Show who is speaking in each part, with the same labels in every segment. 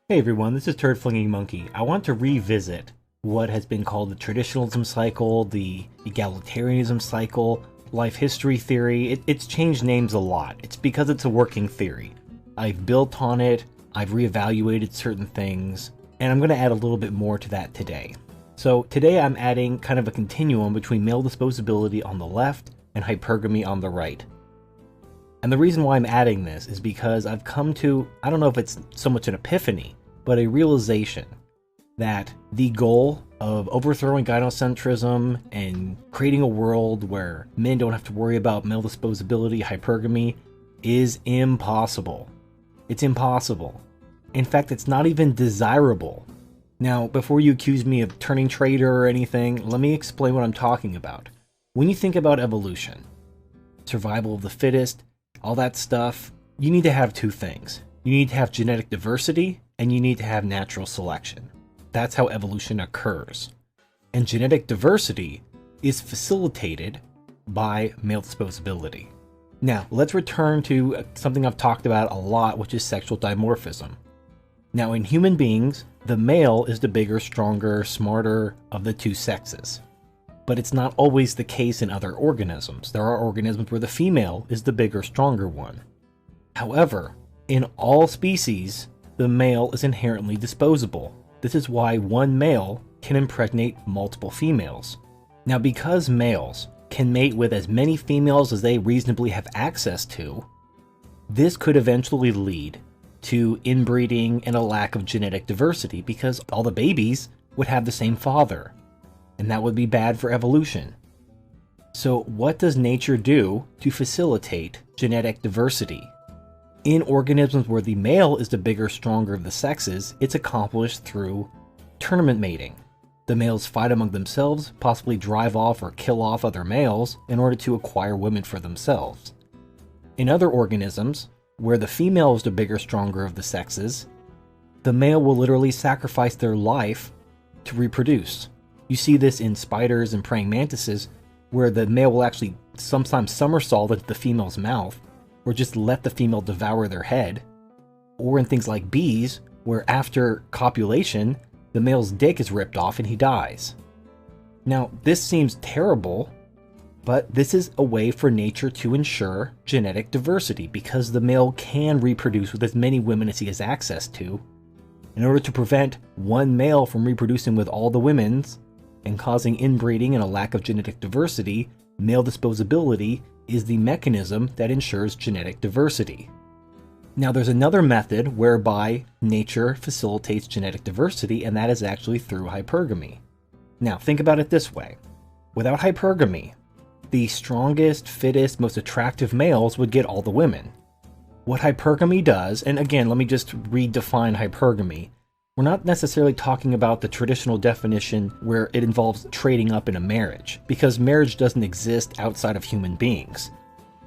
Speaker 1: Hey everyone, this is Turd Flinging Monkey. I want to revisit what has been called the traditionalism cycle, the egalitarianism cycle, life history theory. It's changed names a lot. It's because it's a working theory. I've built on it, I've reevaluated certain things, and I'm going to add a little bit more to that today. So today I'm adding kind of a continuum between male disposability on the left and hypergamy on the right. And the reason why I'm adding this is because I've come to, I don't know if it's so much an epiphany, but a realization that the goal of overthrowing gynocentrism and creating a world where men don't have to worry about male disposability, hypergamy, is impossible. It's impossible. In fact, it's not even desirable. Now, before you accuse me of turning traitor or anything, let me explain what I'm talking about. When you think about evolution, survival of the fittest, all that stuff, you need to have two things. You need to have genetic diversity, and you need to have natural selection. That's how evolution occurs. And genetic diversity is facilitated by male disposability. Now, let's return to something I've talked about a lot, which is sexual dimorphism. Now, in human beings, the male is the bigger, stronger, smarter of the two sexes. But it's not always the case in other organisms. There are organisms where the female is the bigger, stronger one. However, in all species, the male is inherently disposable. This is why one male can impregnate multiple females. Now, because males can mate with as many females as they reasonably have access to, this could eventually lead to inbreeding and a lack of genetic diversity because all the babies would have the same father. And that would be bad for evolution. So what does nature do to facilitate genetic diversity? In organisms where the male is the bigger, stronger of the sexes, it's accomplished through tournament mating. The males fight among themselves, possibly drive off or kill off other males in order to acquire women for themselves. In other organisms, where the female is the bigger, stronger of the sexes, the male will literally sacrifice their life to reproduce. You see this in spiders and praying mantises, where the male will actually sometimes somersault into the female's mouth, or just let the female devour their head. Or in things like bees, where after copulation, the male's dick is ripped off and he dies. Now, this seems terrible, but this is a way for nature to ensure genetic diversity, because the male can reproduce with as many women as he has access to. In order to prevent one male from reproducing with all the women's, and causing inbreeding and a lack of genetic diversity, male disposability is the mechanism that ensures genetic diversity. Now, there's another method whereby nature facilitates genetic diversity, and that is actually through hypergamy. Now, think about it this way. Without hypergamy, the strongest, fittest, most attractive males would get all the women. What hypergamy does, and again, let me just redefine hypergamy. We're not necessarily talking about the traditional definition where it involves trading up in a marriage, because marriage doesn't exist outside of human beings.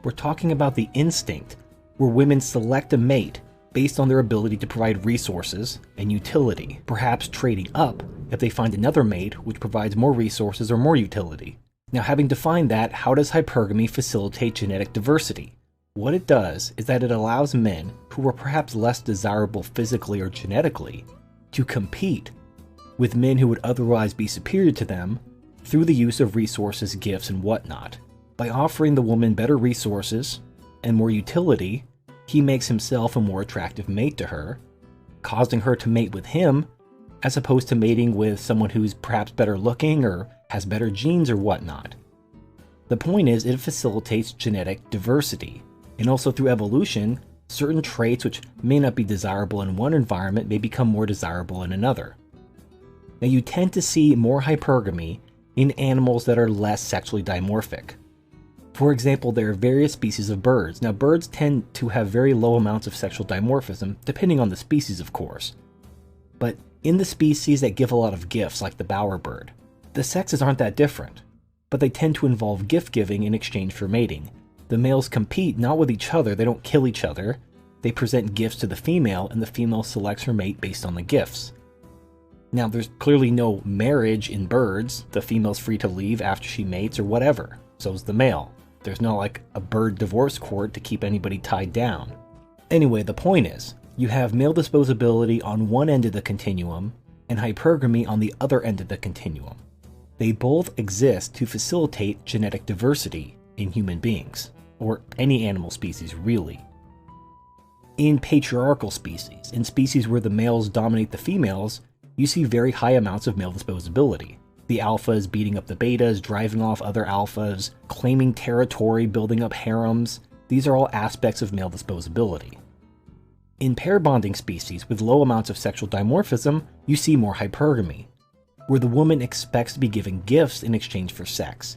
Speaker 1: We're talking about the instinct where women select a mate based on their ability to provide resources and utility, perhaps trading up if they find another mate which provides more resources or more utility. Now, having defined that, how does hypergamy facilitate genetic diversity? What it does is that it allows men who are perhaps less desirable physically or genetically to compete with men who would otherwise be superior to them through the use of resources, gifts, and whatnot. By offering the woman better resources and more utility, he makes himself a more attractive mate to her, causing her to mate with him as opposed to mating with someone who's perhaps better looking or has better genes or whatnot. The point is, it facilitates genetic diversity, and also through evolution, certain traits which may not be desirable in one environment may become more desirable in another. Now, you tend to see more hypergamy in animals that are less sexually dimorphic. For example, there are various species of birds. Now, birds tend to have very low amounts of sexual dimorphism, depending on the species, of course. But in the species that give a lot of gifts, like the bowerbird, the sexes aren't that different, but they tend to involve gift-giving in exchange for mating. The males compete not with each other, they don't kill each other, they present gifts to the female, and the female selects her mate based on the gifts. Now, there's clearly no marriage in birds. The female's free to leave after she mates or whatever. So is the male. There's not like a bird divorce court to keep anybody tied down. Anyway, the point is, You have male disposability on one end of the continuum and hypergamy on the other end of the continuum. They both exist to facilitate genetic diversity in human beings, or any animal species really. In patriarchal species, in species where the males dominate the females, you see very high amounts of male disposability. The alphas beating up the betas, driving off other alphas, claiming territory, building up harems. These are all aspects of male disposability. In pair bonding species with low amounts of sexual dimorphism, you see more hypergamy, where the woman expects to be given gifts in exchange for sex.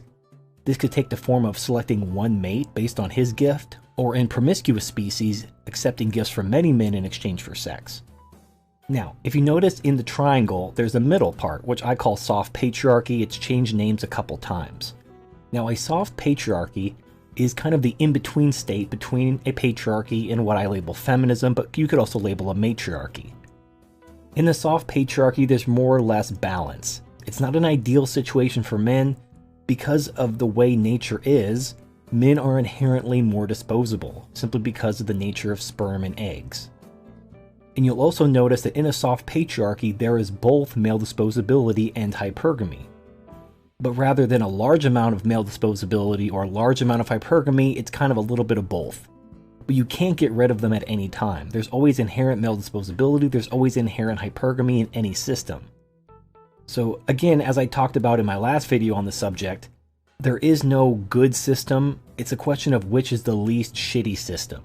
Speaker 1: This could take the form of selecting one mate based on his gift, or in promiscuous species, accepting gifts from many men in exchange for sex. Now, if you notice in the triangle, there's a middle part, which I call soft patriarchy. It's changed names a couple times. Now, a soft patriarchy is kind of the in-between state between a patriarchy and what I label feminism, but you could also label a matriarchy. In the soft patriarchy, there's more or less balance. It's not an ideal situation for men. Because of the way nature is, men are inherently more disposable, simply because of the nature of sperm and eggs. And you'll also notice that in a soft patriarchy, there is both male disposability and hypergamy. But rather than a large amount of male disposability or a large amount of hypergamy, it's kind of a little bit of both. But you can't get rid of them at any time. There's always inherent male disposability, there's always inherent hypergamy in any system. So again, as I talked about in my last video on the subject, there is no good system. It's a question of which is the least shitty system.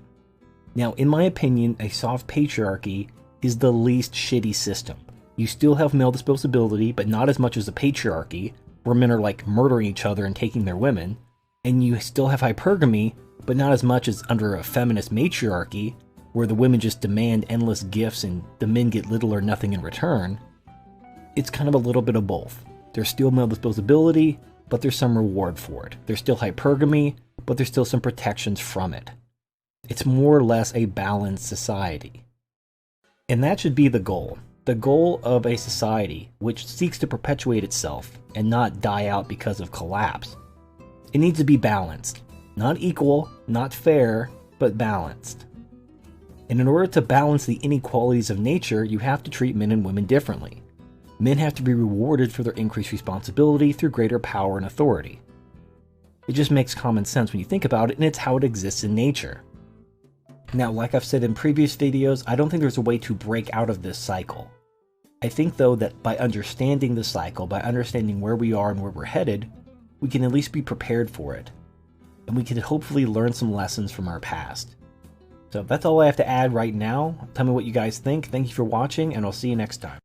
Speaker 1: Now, in my opinion, a soft patriarchy is the least shitty system. You still have male disposability, but not as much as a patriarchy, where men are like murdering each other and taking their women, and you still have hypergamy, but not as much as under a feminist matriarchy, where the women just demand endless gifts and the men get little or nothing in return. It's kind of a little bit of both. There's still male disposability, but there's some reward for it. There's still hypergamy, but there's still some protections from it. It's more or less a balanced society. And that should be the goal. The goal of a society which seeks to perpetuate itself and not die out because of collapse. It needs to be balanced. Not equal, not fair, but balanced. And in order to balance the inequalities of nature, you have to treat men and women differently. Men have to be rewarded for their increased responsibility through greater power and authority. It just makes common sense when you think about it, and it's how it exists in nature. Now, like I've said in previous videos, I don't think there's a way to break out of this cycle. I think though that by understanding the cycle, by understanding where we are and where we're headed, we can at least be prepared for it. And we can hopefully learn some lessons from our past. So that's all I have to add right now. Tell me what you guys think. Thank you for watching, and I'll see you next time.